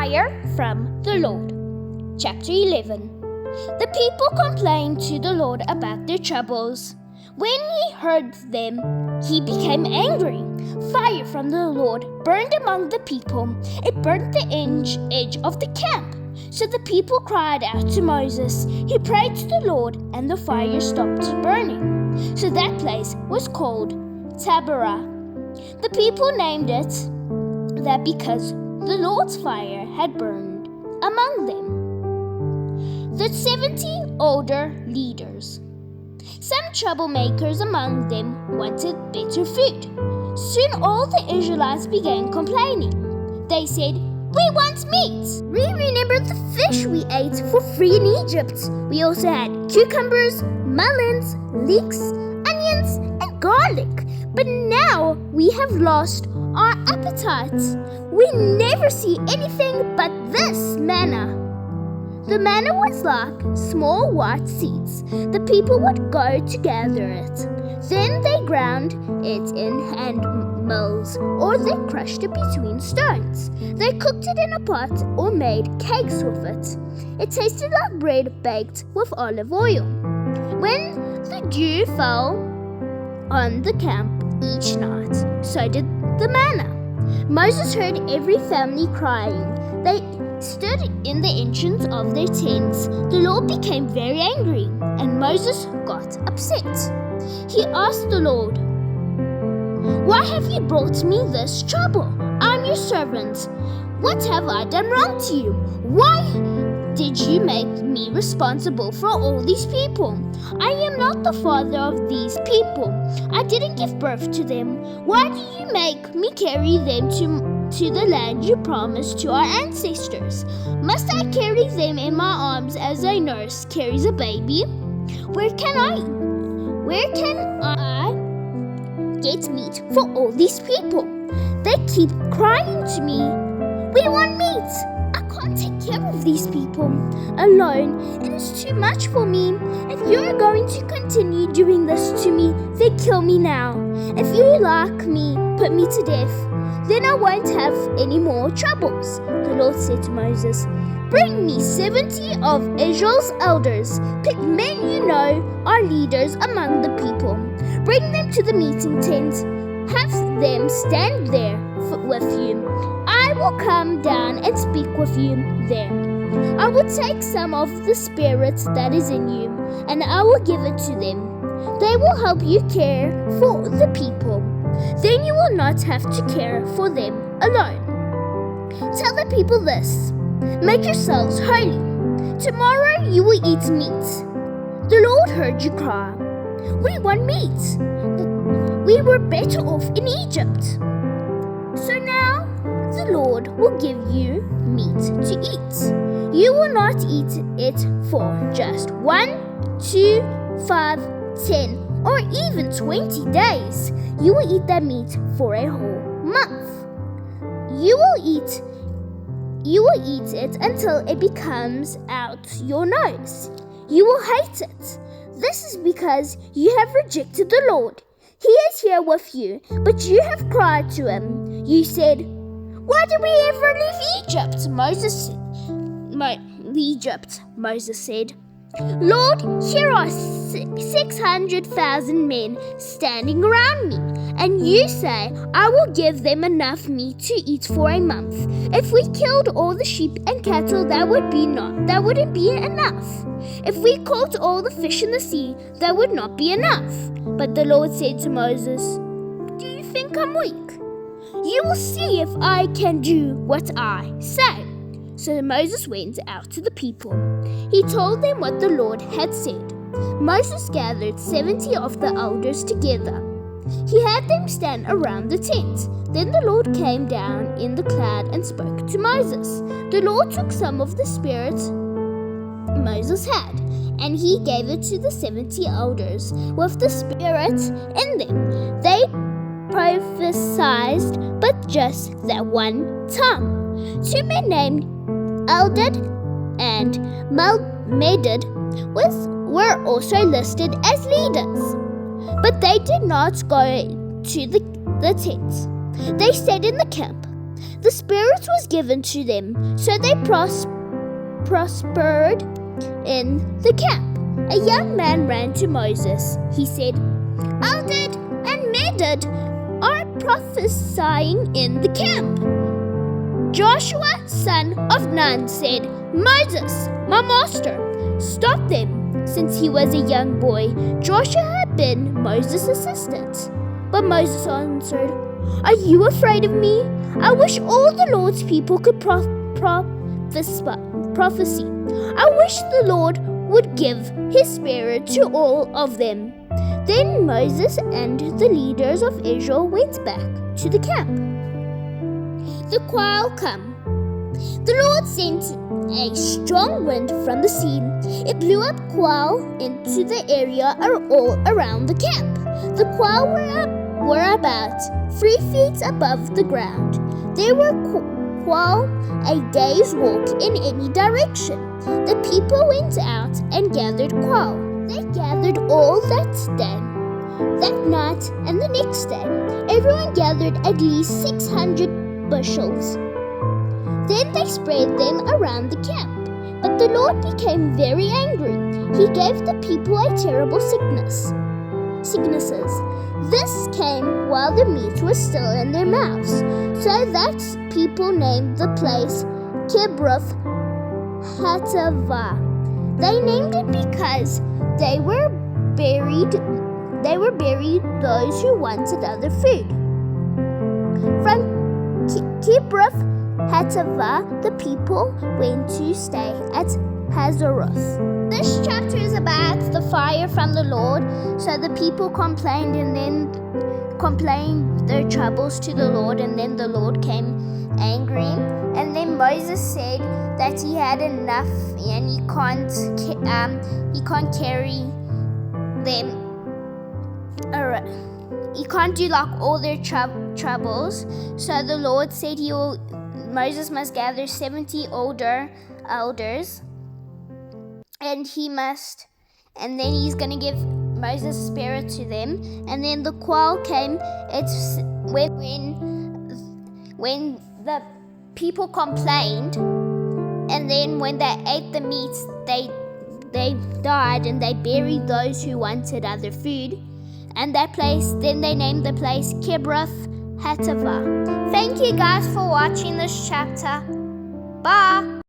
Fire from the Lord. Chapter 11. The people complained to the Lord about their troubles. When he heard them, he became angry. Fire from the Lord burned among the people. It burnt the edge of the camp. So the people cried out to Moses. He prayed to the Lord, and the fire stopped burning. So that place was called Taberah. The people named it that because the Lord's fire had burned among them. The 70 older leaders. Some troublemakers among them wanted better food. Soon all the Israelites began complaining. They said, "We want meat. We remember the fish we ate for free in Egypt. We also had cucumbers, melons, leeks, onions, and garlic. But now we have lost our appetite. We never see anything but this manna." The manna was like small white seeds. The people would go to gather it. Then they ground it in hand mills, or they crushed it between stones. They cooked it in a pot or made cakes with it. It tasted like bread baked with olive oil. When the dew fell on the camp each night, so did the manna. Moses heard every family crying. They stood in the entrance of their tents. The Lord became very angry, and Moses got upset. He asked the Lord, "Why have you brought me this trouble? I'm your servant. What have I done wrong to you? Why did you make me responsible for all these people? I am not the father of these people. I didn't give birth to them. Why do you make me carry them to the land you promised to our ancestors? Must I carry them in my arms as a nurse carries a baby? Where can I get meat for all these people? They keep crying to me, 'We want meat.' I can't take care of these people alone. It is too much for me. If you're going to continue doing this to me, then kill me now. If you like me, put me to death. Then I won't have any more troubles." The Lord said to Moses, "Bring me 70 of Israel's elders. Pick men you know are leaders among the people. Bring them to the meeting tent. Have them stand there with you. I will come down and speak with you there. I will take some of the spirit that is in you, and I will give it to them. They will help you care for the people. Then you will not have to care for them alone. Tell the people this: make yourselves holy. Tomorrow you will eat meat." The Lord heard you cry, "We want meat. We were better off in Egypt." So now the Lord will give you meat to eat. You will not eat it for just 1, 2, 5, 10, or even 20 days. You will eat that meat for a whole month. You will eat it until it comes out your nose. You will hate it. This is because you have rejected the Lord. He is here with you, but you have cried to him. You said, "Why did we ever leave Egypt?" Moses said, "Lord, here are 600,000 men standing around me, and you say I will give them enough meat to eat for a month. If we killed all the sheep and cattle, that wouldn't be enough. If we caught all the fish in the sea, that would not be enough." But the Lord said to Moses, "Do you think I'm weak? You will see if I can do what I say." So Moses went out to the people. He told them what the Lord had said. Moses gathered 70 of the elders together. He had them stand around the tent. Then the Lord came down in the cloud and spoke to Moses. The Lord took some of the spirit Moses had, and he gave it to the 70 elders with the spirit in them. They prophesied, but just that one time. 2 men named Eldad and Medad were also listed as leaders, but they did not go to the tents. They stayed in the camp. The Spirit was given to them, so they prospered in the camp. A young man ran to Moses. He said, Eldad and Medad are prophesying in the camp. Joshua, son of Nun, said, Moses, my master, stop them. Since he was a young boy, Joshua had been Moses' assistant. But Moses answered, Are you afraid of me? I wish all the Lord's people could prophecy. I wish the Lord would give his Spirit to all of them. Then Moses and the leaders of Israel went back to the camp. The quail come. The Lord sent a strong wind from the sea. It blew up quail into the area all around the camp. The quail were about 3 feet above the ground. They were quail a day's walk in any direction. The people went out and gathered quail. They gathered all that day, that night, and the next day. Everyone gathered at least 600 bushels. Then they spread them around the camp. But the Lord became very angry. He gave the people a terrible sicknesses. This came while the meat was still in their mouths. So that people named the place Kibroth Hattaavah. They named it because they were buried those who wanted other food. From Kibroth Hattaavah, the people went to stay at Hazeroth. This chapter is about the fire from the Lord. So the people complained their troubles to the Lord, and then the Lord came angry. And then Moses said that he had enough and he can't carry them. He can't do like all their troubles. So the Lord said Moses must gather 70 elders, and then he's going to give Moses' spirit to them. And then the quail came. It's when the people complained, and then when they ate the meat, they died, and they buried those who wanted other food. And then they named the place Kibroth Hattaavah. Thank you guys for watching this chapter. Bye.